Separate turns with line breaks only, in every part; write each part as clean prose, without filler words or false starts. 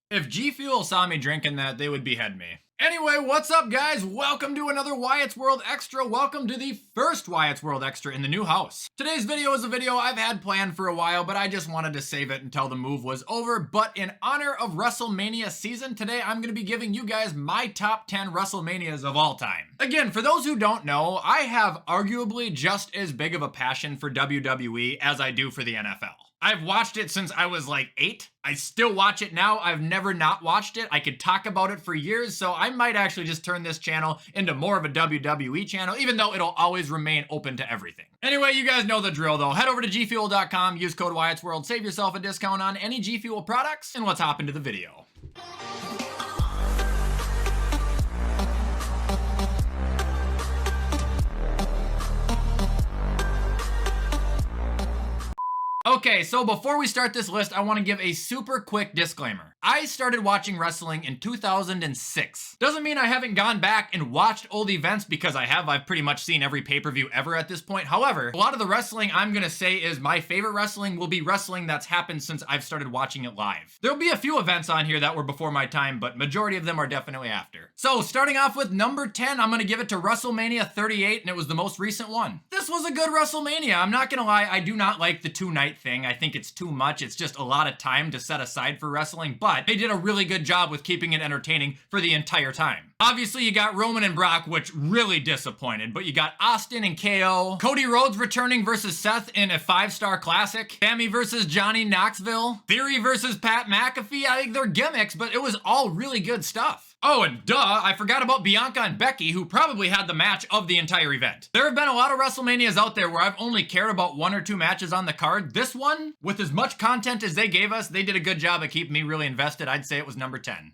If G Fuel saw me drinking that, they would behead me. Anyway, what's up, guys? Welcome to another WyattzWorld Extra. Welcome to the first WyattzWorld Extra in the new house. Today's video is a video I've had planned for a while, but I just wanted to save it until the move was over. But in honor of WrestleMania season, today I'm going to be giving you guys my top 10 WrestleManias of all time. Again, for those who don't know, I have arguably just as big of a passion for WWE as I do for the NFL. I've watched it since I was like 8. I still watch it now. I've never not watched it. I could talk about it for years, so I might actually just turn this channel into more of a WWE channel, even though it'll always remain open to everything. Anyway, you guys know the drill though. Head over to gfuel.com, use code WyattzWorld, save yourself a discount on any G Fuel products, and let's hop into the video. Okay, so before we start this list, I want to give a super quick disclaimer. I started watching wrestling in 2006. Doesn't mean I haven't gone back and watched old events, because I have. I've pretty much seen every pay-per-view ever at this point. However, a lot of the wrestling I'm gonna say is my favorite wrestling will be wrestling that's happened since I've started watching it live. There'll be a few events on here that were before my time, but majority of them are definitely after. So starting off with number 10, I'm gonna give it to WrestleMania 38, and it was the most recent one. This was a good WrestleMania. I'm not gonna lie, I do not like the two-night thing. I think it's too much. It's just a lot of time to set aside for wrestling, but they did a really good job with keeping it entertaining for the entire time. Obviously, you got Roman and Brock, which really disappointed, but you got Austin and KO, Cody Rhodes returning versus Seth in a 5-star classic, Sammy versus Johnny Knoxville, Theory versus Pat McAfee. I think they're gimmicks, but it was all really good stuff. Oh, and duh, I forgot about Bianca and Becky, who probably had the match of the entire event. There have been a lot of WrestleManias out there where I've only cared about 1 or 2 matches on the card. This one, with as much content as they gave us, they did a good job of keeping me really invested. I'd say it was number 10.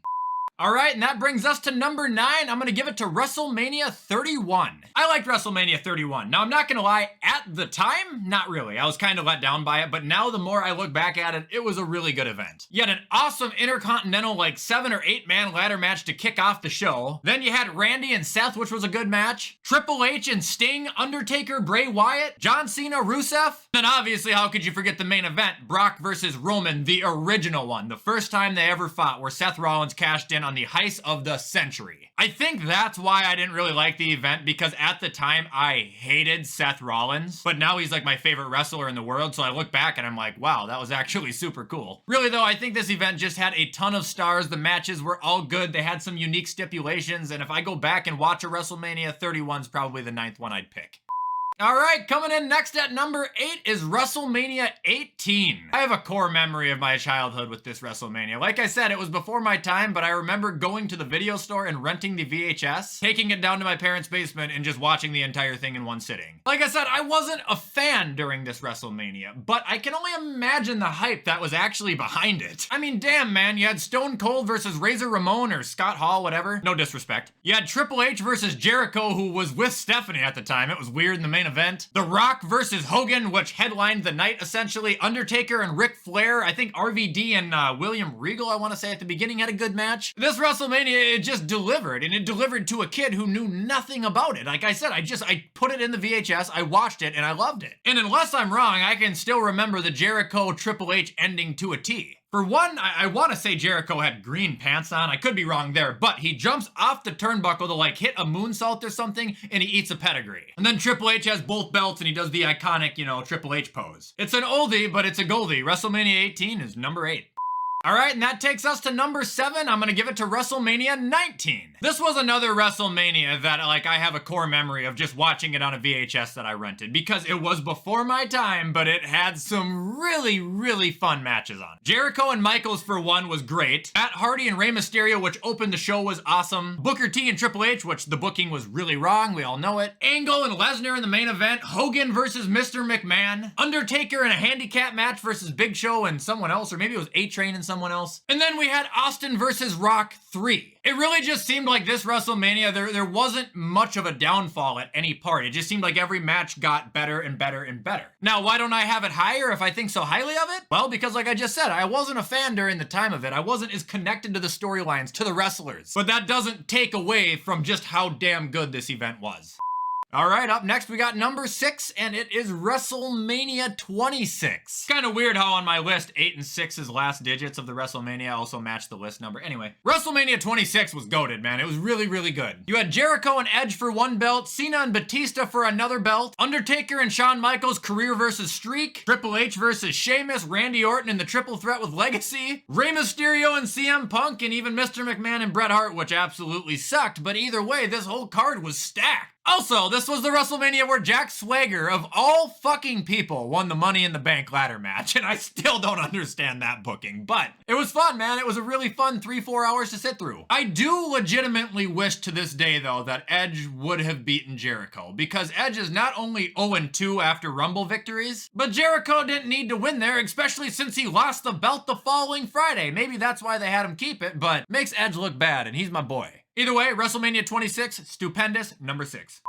All right, and that brings us to number 9. I'm gonna give it to WrestleMania 31. I liked WrestleMania 31. Now, I'm not gonna lie, at the time, not really. I was kind of let down by it, but now the more I look back at it, it was a really good event. You had an awesome Intercontinental, like 7 or 8 man ladder match to kick off the show. Then you had Randy and Seth, which was a good match. Triple H and Sting, Undertaker, Bray Wyatt, John Cena, Rusev. Then obviously, how could you forget the main event, Brock versus Roman, the original one, the first time they ever fought, where Seth Rollins cashed in on the heist of the century. I think that's why I didn't really like the event, because at the time I hated Seth Rollins, but now he's like my favorite wrestler in the world, so I look back and I'm like, wow, that was actually super cool. Really though, I think this event just had a ton of stars. The matches were all good. They had some unique stipulations, and if I go back and watch a WrestleMania, 31's probably the 9th one I'd pick. All right, coming in next at number 8 is WrestleMania 18. I have a core memory of my childhood with this WrestleMania. Like I said, it was before my time, but I remember going to the video store and renting the VHS, taking it down to my parents' basement, and just watching the entire thing in one sitting. Like I said, I wasn't a fan during this WrestleMania, but I can only imagine the hype that was actually behind it. I mean, damn, man, you had Stone Cold versus Razor Ramon or Scott Hall, whatever. No disrespect. You had Triple H versus Jericho, who was with Stephanie at the time. It was weird in the main event. The Rock versus Hogan, which headlined the night essentially. Undertaker and Ric Flair. I think RVD and William Regal, I want to say at the beginning, had a good match. This WrestleMania, it just delivered, and it delivered to a kid who knew nothing about it. Like I said, I put it in the VHS, I watched it, and I loved it. And unless I'm wrong, I can still remember the Jericho Triple H ending to a T. For one, I want to say Jericho had green pants on. I could be wrong there, but he jumps off the turnbuckle to like hit a moonsault or something, and he eats a pedigree. And then Triple H has both belts, and he does the iconic, Triple H pose. It's an oldie, but it's a goldie. WrestleMania 18 is number 8. All right, and that takes us to number 7. I'm gonna give it to WrestleMania 19. This was another WrestleMania that, like, I have a core memory of just watching it on a VHS that I rented, because it was before my time, but it had some really, really fun matches on it. Jericho and Michaels, for one, was great. Matt Hardy and Rey Mysterio, which opened the show, was awesome. Booker T and Triple H, which the booking was really wrong, we all know it. Angle and Lesnar in the main event. Hogan versus Mr. McMahon. Undertaker in a handicap match versus Big Show and someone else, or maybe it was A-Train and someone else. And then we had Austin versus Rock 3. It really just seemed like this WrestleMania, there wasn't much of a downfall at any part. It just seemed like every match got better and better and better. Now, why don't I have it higher if I think so highly of it? Well, because like I just said, I wasn't a fan during the time of it. I wasn't as connected to the storylines, to the wrestlers. But that doesn't take away from just how damn good this event was. All right, up next we got number 6, and it is WrestleMania 26. Kind of weird how on my list 8 and 6's last digits of the WrestleMania also match the list number. Anyway, WrestleMania 26 was goated, man. It was really, really good. You had Jericho and Edge for one belt, Cena and Batista for another belt, Undertaker and Shawn Michaels career versus streak, Triple H versus Sheamus, Randy Orton in the triple threat with Legacy, Rey Mysterio and CM Punk, and even Mr. McMahon and Bret Hart, which absolutely sucked, but either way, this whole card was stacked. Also, this was the WrestleMania where Jack Swagger, of all fucking people, won the Money in the Bank ladder match, and I still don't understand that booking, but it was fun, man. It was a really fun 3-4 hours to sit through. I do legitimately wish to this day, though, that Edge would have beaten Jericho, because Edge is not only 0-2 after Rumble victories, but Jericho didn't need to win there, especially since he lost the belt the following Friday. Maybe that's why they had him keep it, but makes Edge look bad, and he's my boy. Either way, WrestleMania 26, stupendous, number 6.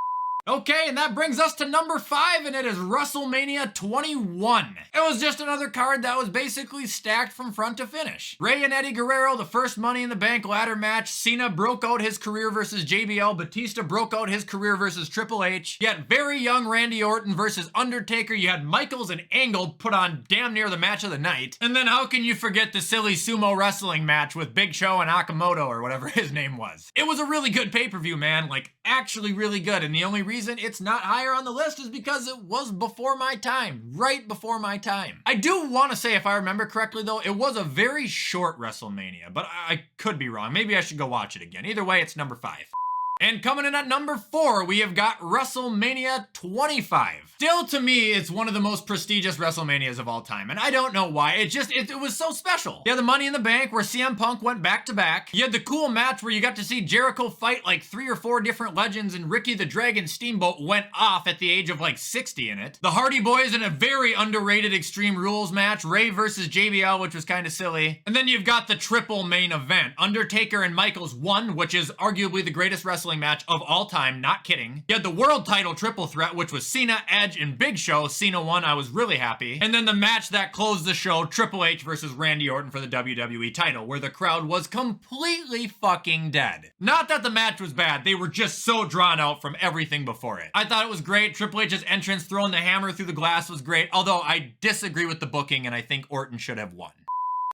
Okay, and that brings us to number 5, and it is WrestleMania 21. It was just another card that was basically stacked from front to finish. Rey and Eddie Guerrero, the first Money in the Bank ladder match. Cena broke out his career versus JBL. Batista broke out his career versus Triple H. You had very young Randy Orton versus Undertaker. You had Michaels and Angle put on damn near the match of the night. And then how can you forget the silly sumo wrestling match with Big Show and Akamoto, or whatever his name was? It was a really good pay-per-view, man. Like, actually really good. And the only reason it's not higher on the list is because it was before my time, right before my time. I do want to say, if I remember correctly though, it was a very short WrestleMania, but I could be wrong. Maybe I should go watch it again. Either way, it's number 5. And coming in at number 4, we have got WrestleMania 25. Still, to me, it's one of the most prestigious WrestleManias of all time, and I don't know why. It was so special. You had the Money in the Bank where CM Punk went back to back. You had the cool match where you got to see Jericho fight like 3 or 4 different legends, and Ricky the Dragon Steamboat went off at the age of like 60 in it. The Hardy Boys in a very underrated Extreme Rules match, Rey versus JBL, which was kind of silly. And then you've got the triple main event. Undertaker and Michaels won, which is arguably the greatest wrestling match of all time, not kidding. You had the world title triple threat, which was Cena, Edge, and Big Show. Cena won, I was really happy. And then the match that closed the show, Triple H versus Randy Orton for the WWE title, where the crowd was completely fucking dead. Not that the match was bad, they were just so drawn out from everything before it. I thought it was great. Triple H's entrance throwing the hammer through the glass was great, although I disagree with the booking and I think Orton should have won.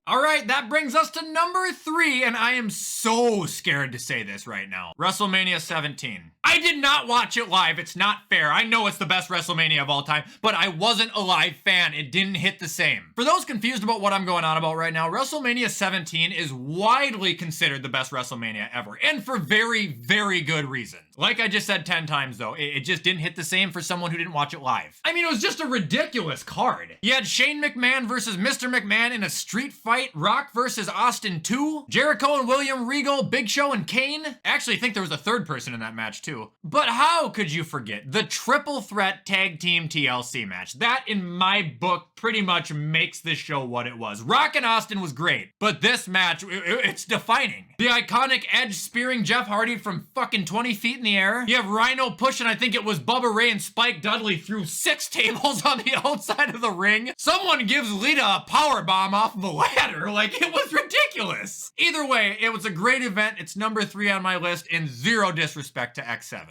All right, that brings us to number 3, and I am so scared to say this right now. WrestleMania 17. I did not watch it live. It's not fair. I know it's the best WrestleMania of all time, but I wasn't a live fan. It didn't hit the same. For those confused about what I'm going on about right now, WrestleMania 17 is widely considered the best WrestleMania ever, and for very, very good reasons. Like I just said 10 times though, it just didn't hit the same for someone who didn't watch it live. I mean, it was just a ridiculous card. You had Shane McMahon versus Mr. McMahon in a street fight, Rock versus Austin 2, Jericho and William Regal, Big Show and Kane. I actually think there was a third person in that match too. But how could you forget the triple threat tag team TLC match? That, in my book, pretty much makes this show what it was. Rock and Austin was great, but this match, it's defining. The iconic Edge spearing Jeff Hardy from fucking 20 feet in the air. You have Rhino pushing, I think it was Bubba Ray and Spike Dudley through 6 tables on the outside of the ring. Someone gives Lita a power bomb off of a ladder. Like, it was ridiculous. Either way, it was a great event. It's number 3 on my list, and zero disrespect to X7.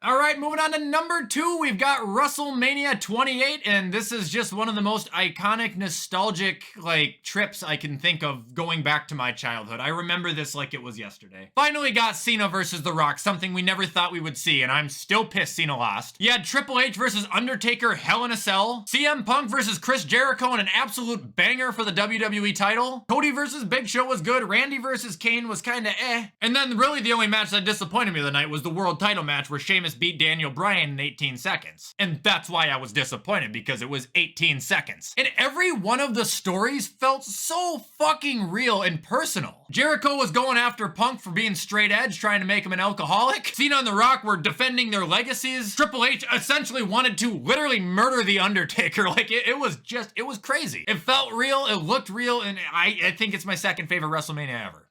All right, moving on to number 2, we've got WrestleMania 28, and this is just one of the most iconic, nostalgic, like, trips I can think of going back to my childhood. I remember this like it was yesterday. Finally got Cena versus The Rock, something we never thought we would see, and I'm still pissed Cena lost. You had Triple H versus Undertaker, Hell in a Cell. CM Punk versus Chris Jericho in an absolute banger for the WWE title. Cody versus Big Show was good. Randy versus Kane was kinda eh. And then really the only match that disappointed me the night was the world title match where Sheamus beat Daniel Bryan in 18 seconds. And that's why I was disappointed, because it was 18 seconds. And every one of the stories felt so fucking real and personal. Jericho was going after Punk for being straight edge, trying to make him an alcoholic. Cena and The Rock were defending their legacies. Triple H essentially wanted to literally murder The Undertaker. Like, it was crazy. It felt real, it looked real, and I think it's my second favorite WrestleMania ever.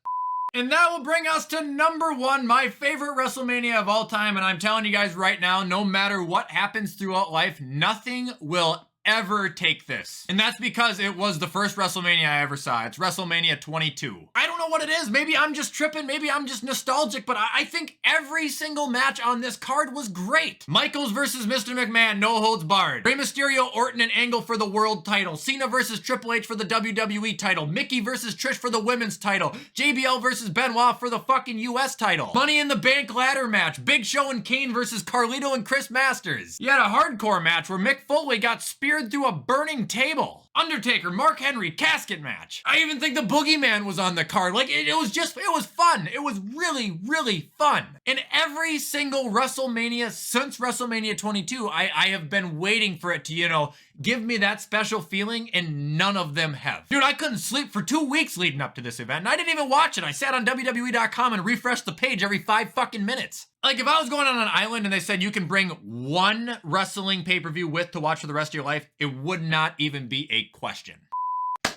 And that will bring us to number 1, my favorite WrestleMania of all time. And I'm telling you guys right now, no matter what happens throughout life, nothing will ever take this. And that's because it was the first WrestleMania I ever saw. It's WrestleMania 22. I don't don't know what it is. Maybe I'm just tripping. Maybe I'm just nostalgic, but I think every single match on this card was great. Michaels versus Mr. McMahon, no holds barred. Rey Mysterio, Orton, and Angle for the world title. Cena versus Triple H for the WWE title. Mickey versus Trish for the women's title. JBL versus Benoit for the fucking US title. Money in the Bank ladder match. Big Show and Kane versus Carlito and Chris Masters. You had a hardcore match where Mick Foley got speared through a burning table. Undertaker, Mark Henry, casket match. I even think the Boogeyman was on the card. Like, it was fun. It was really, really fun. In every single WrestleMania since WrestleMania 22, I have been waiting for it to, you know, give me that special feeling, and none of them have. Dude, I couldn't sleep for 2 weeks leading up to this event, and I didn't even watch it. I sat on WWE.com and refreshed the page every 5 fucking minutes. Like, if I was going on an island and they said you can bring one wrestling pay-per-view to watch for the rest of your life, it would not even be a question.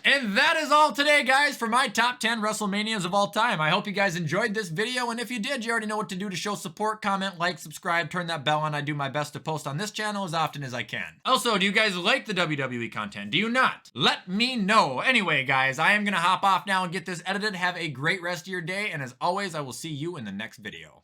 And that is all today, guys, for my top 10 WrestleManias of all time. I hope you guys enjoyed this video, and if you did, you already know what to do to show support. Comment, like, subscribe, turn that bell on. I do my best to post on this channel as often as I can. Also, do you guys like the WWE content? Do you not? Let me know. Anyway, guys, I am gonna hop off now and get this edited. Have a great rest of your day, and as always, I will see you in the next video.